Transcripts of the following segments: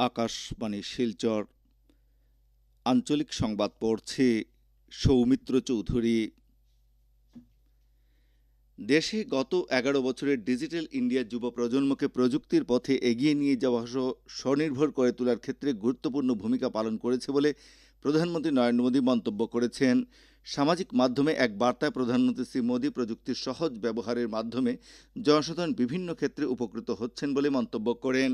আকাশবাণী শিলচর আঞ্চলিক সংবাদ পড়ছে সৌমিত্র চৌধুরী। দেশে গত 11 বছরে ডিজিটাল ইন্ডিয়া যুব প্রজন্মকে প্রযুক্তির পথে এগিয়ে নিয়ে যাওয়া সহ স্বনির্ভর করে তোলার ক্ষেত্রে গুরুত্বপূর্ণ ভূমিকা পালন করেছে বলে প্রধানমন্ত্রী নরেন্দ্র মোদী মন্তব্য করেছেন। সামাজিক মাধ্যমে এক বার্তায় প্রধানমন্ত্রী শ্রী মোদী প্রযুক্তির সহজ ব্যবহারের মাধ্যমে জনসাধারণ বিভিন্ন ক্ষেত্রে উপকৃত হচ্ছেন বলে মন্তব্য করেন।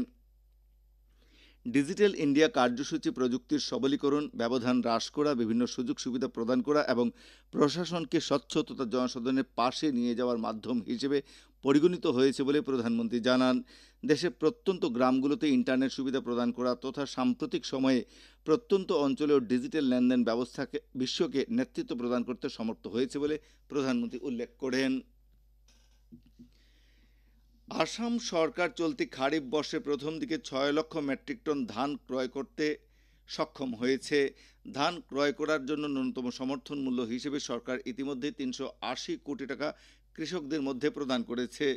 ডিজিটাল ইন্ডিয়া কার্যসূচি প্রযুক্তির সবলীকরণ, ব্যবধান হ্রাস করা, বিভিন্ন সুযোগ সুবিধা প্রদান করা এবং প্রশাসনকে স্বচ্ছ তথা জনসাধারণের পাশে নিয়ে যাওয়ার মাধ্যম হিসেবে পরিগণিত হয়েছে বলে প্রধানমন্ত্রী জানান। দেশের প্রত্যন্ত গ্রামগুলোতে ইন্টারনেট সুবিধা প্রদান করা তথা সাম্প্রতিক সময়ে প্রত্যন্ত অঞ্চলেও ডিজিটাল লেনদেন ব্যবস্থাকে বিশ্বকে নেতৃত্ব প্রদান করতে সমর্থ হয়েছে বলে প্রধানমন্ত্রী উল্লেখ করেন। আসাম সরকার চলতি খারিফ বর্ষে প্রথম দিকে 6 লক্ষ মেট্রিক টন ধান ক্রয় করতে সক্ষম হয়েছে। ধান ক্রয় করার জন্য ন্যূনতম সমর্থন মূল্য হিসেবে সরকার ইতিমধ্যে 380 কোটি টাকা কৃষকদের মধ্যে প্রদান করেছে।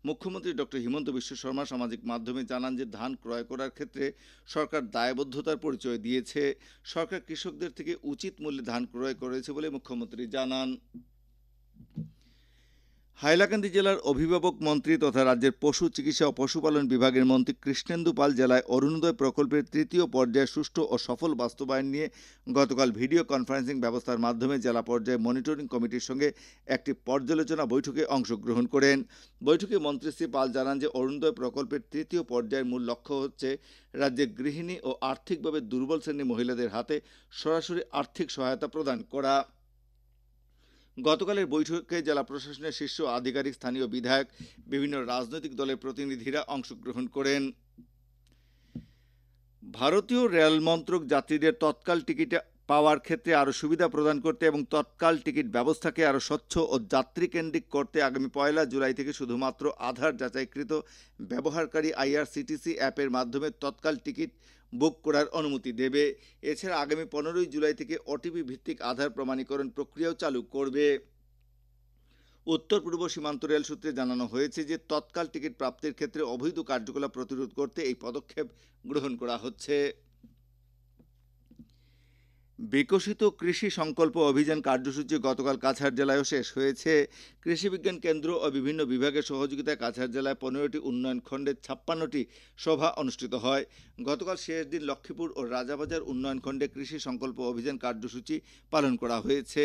মুখ্যমন্ত্রী ডক্টর হিমন্ত বিশ্ব শর্মা সামাজিক মাধ্যমে জানান যে ধান ক্রয় করার ক্ষেত্রে সরকার দায়বদ্ধতার পরিচয় দিয়েছে। সরকার কৃষকদের থেকে উচিত মূল্যে ধান ক্রয় করেছে বলে মুখ্যমন্ত্রী জানান। হাইলাকান্দি জেলার অভিভাবক মন্ত্রী তথা রাজ্যের পশু চিকিৎসা ও পশুপালন বিভাগের মন্ত্রী কৃষ্ণেন্দু পাল জেলায় অরুণোদয় প্রকল্পের তৃতীয় পর্যায়ে সুষ্ঠু ও সফল বাস্তবায়ন নিয়ে গতকাল ভিডিও কনফারেন্সিং ব্যবস্থার মাধ্যমে জেলা পর্যায়ে মনিটরিং কমিটির সঙ্গে একটি পর্যালোচনা বৈঠকে অংশগ্রহণ করেন। বৈঠকে মন্ত্রী শ্রী পাল জানান যে অরুণোদয় প্রকল্পের তৃতীয় পর্যায়ের মূল লক্ষ্য হচ্ছে রাজ্যের গৃহিণী ও আর্থিকভাবে দুর্বল শ্রেণীর মহিলাদের হাতে সরাসরি আর্থিক সহায়তা প্রদান করা। গতকালের বৈঠকে জেলা প্রশাসনের শীর্ষ আধিকারিক, স্থানীয় বিধায়ক, বিভিন্ন রাজনৈতিক দলের প্রতিনিধিরা অংশগ্রহণ করেন। ভারতীয় রেল মন্ত্রক যাত্রীদের তৎকাল টিকিট পাওয়ার ক্ষেত্রে আরও সুবিধা প্রদান করতে এবং তৎকাল টিকিট ব্যবস্থাকে আরও স্বচ্ছ ও যাত্রীকেন্দ্রিক করতে আগামী 1 জুলাই থেকে শুধুমাত্র আধার যাচাইকৃত ব্যবহারকারী আইআরসিটিসি অ্যাপের মাধ্যমে তৎকাল টিকিট বুক করার অনুমতি দেবে। এছাড়া আগামী 15 জুলাই থেকে ওটিপি ভিত্তিক আধার প্রমাণীকরণ প্রক্রিয়াও চালু করবে। উত্তর পূর্ব সীমান্ত রেল সূত্রে জানানো হয়েছে যে তৎকাল টিকিট প্রাপ্তির ক্ষেত্রে অবৈধ কার্যকলাপ প্রতিরোধ করতে এই পদক্ষেপ গ্রহণ করা হচ্ছে। বিকশিত কৃষি সংকল্প অভিযান কার্যসূচি গতকাল কাছাড় জেলায়ও শেষ হয়েছে। কৃষি বিজ্ঞান কেন্দ্র ও বিভিন্ন বিভাগের সহযোগিতায় কাছাড় জেলায় 15টি উন্নয়ন খণ্ডে 56টি সভা অনুষ্ঠিত হয়। গতকাল শেষ দিন লক্ষ্মীপুর ও রাজাবাজার উন্নয়ন খণ্ডে কৃষি সংকল্প অভিযান কার্যসূচি পালন করা হয়েছে।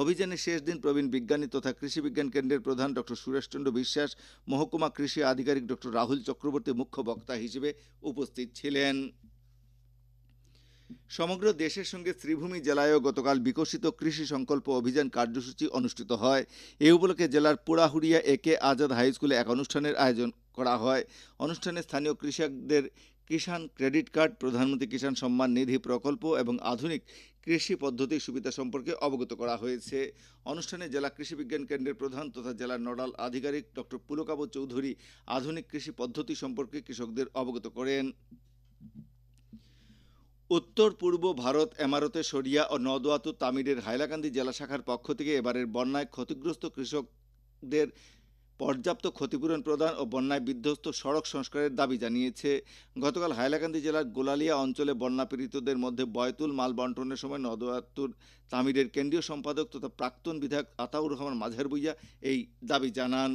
অভিযানের শেষ দিন প্রবীণ বিজ্ঞানী তথা কৃষি বিজ্ঞান কেন্দ্রের প্রধান ডক্টর সুরেশচন্দ্র বিশ্বাস, মহকুমা কৃষি আধিকারিক ডক্টর রাহুল চক্রবর্তী মুখ্য বক্তা হিসেবে উপস্থিত ছিলেন। সমগ্র দেশের সঙ্গে শ্রীভূমি জেলায়ও গতকাল বিকশিত কৃষি সংকল্প অভিযান কার্যসূচি অনুষ্ঠিত হয়। এ উপলক্ষে জেলার পুরাহুড়িয়া একে আজাদ হাই স্কুলে এক অনুষ্ঠানের আয়োজন করা হয়। অনুষ্ঠানে স্থানীয় কৃষকদের কিষাণ ক্রেডিট কার্ড, প্রধানমন্ত্রী কিষাণ সম্মান নিধি প্রকল্প এবং আধুনিক কৃষি পদ্ধতির সুবিধা সম্পর্কে অবগত করা হয়েছে। অনুষ্ঠানে জেলা কৃষি বিজ্ঞান কেন্দ্রের প্রধান তথা জেলার নোডাল আধিকারিক ডক্টর পুলকাবু চৌধুরী আধুনিক কৃষি পদ্ধতি সম্পর্কে কৃষকদের অবগত করেন। উত্তর পূর্ব ভারত এমারতে সরিয়া ও নদওয়াতু তামিরের হাইলাকান্দি জেলা শাখার পক্ষ থেকে এবারের বন্যায় ক্ষতিগ্রস্ত কৃষকদের পর্যাপ্ত ক্ষতিপূরণ প্রদান ও বন্যায় বিধ্বস্ত সড়ক সংস্কারের দাবি জানিয়েছে। গতকাল হাইলাকান্দি জেলার গোলালিয়া অঞ্চলে বন্যা পীড়িতদের মধ্যে বয়তুল মাল বন্টনের সময় নদওয়াতুর তামিরের কেন্দ্রীয় সম্পাদক তথা প্রাক্তন বিধায়ক আতাউর রহমান মাঝার ভূঁইয়া এই দাবি জানান।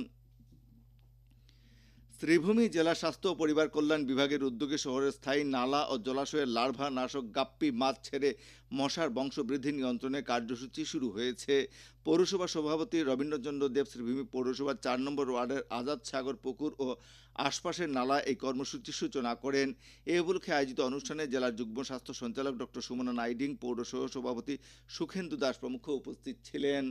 শ্রীভূমি জেলা স্বাস্থ্য ও পরিবার কল্যাণ বিভাগের উদ্যোগে শহরের স্থায়ী নালা ও জলাশয়ের লার্ভা নাশক গাপ্পি মাছ ছেড়ে মশার বংশবৃদ্ধি নিয়ন্ত্রণের কার্যসূচি শুরু হয়েছে। পৌরসভা সভাপতি রবীন্দ্রচন্দ্র দেব শ্রীভূমি পৌরসভার 4 নম্বর ওয়ার্ডের আজাদ সাগর পুকুর ও আশপাশের নালা এই কর্মসূচির সূচনা করেন। এ উপলক্ষে আয়োজিত অনুষ্ঠানে জেলার যুগ্ম স্বাস্থ্য সঞ্চালক ডক্টর সুমনা নাইডিং, পৌর সভাপতি সুখেন্দু দাস প্রমুখ উপস্থিত ছিলেন।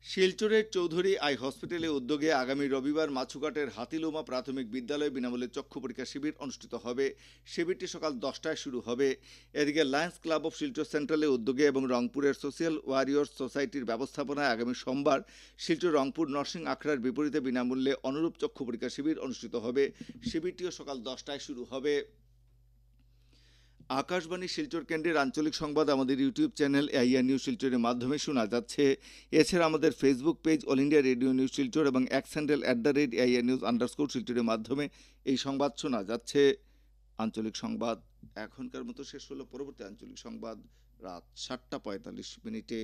শিলচরের চৌধুরী আই হসপিটালের উদ্যোগে আগামী রবিবার মাছুঘাটের হাতিলুমা প্রাথমিক বিদ্যালয়ে বিনামূল্যে চক্ষু পরীক্ষা শিবির অনুষ্ঠিত হবে। শিবিরটি সকাল 10টায় শুরু হবে। এদিকে লায়ন্স ক্লাব অফ শিলচর সেন্ট্রালের উদ্যোগে এবং রংপুরের সোশ্যাল ওয়ারিয়র্স সোসাইটির ব্যবস্থাপনায় আগামী সোমবার শিলচর রংপুর নরসিং আখড়ার বিপরীতে বিনামূল্যে অনুরূপ চক্ষু পরীক্ষা শিবির অনুষ্ঠিত হবে। শিবিরটিও সকাল 10টায় শুরু হবে। আকাশবাণী শিলচর কেন্দ্রের আঞ্চলিক সংবাদ আমাদের ইউটিউব চ্যানেল এআইআর নিউজ শিলচরের মাধ্যমে শোনা যাচ্ছে। এছাড়া আমাদের Facebook page All India Radio News Silchar এবং X handle @AIR news underscore শিলচরের মাধ্যমে এই সংবাদ শোনা যাচ্ছে। আঞ্চলিক সংবাদ এখনকার মতো শেষ হলো। পরবর্তী আঞ্চলিক সংবাদ রাত 7:45 মিনিটে।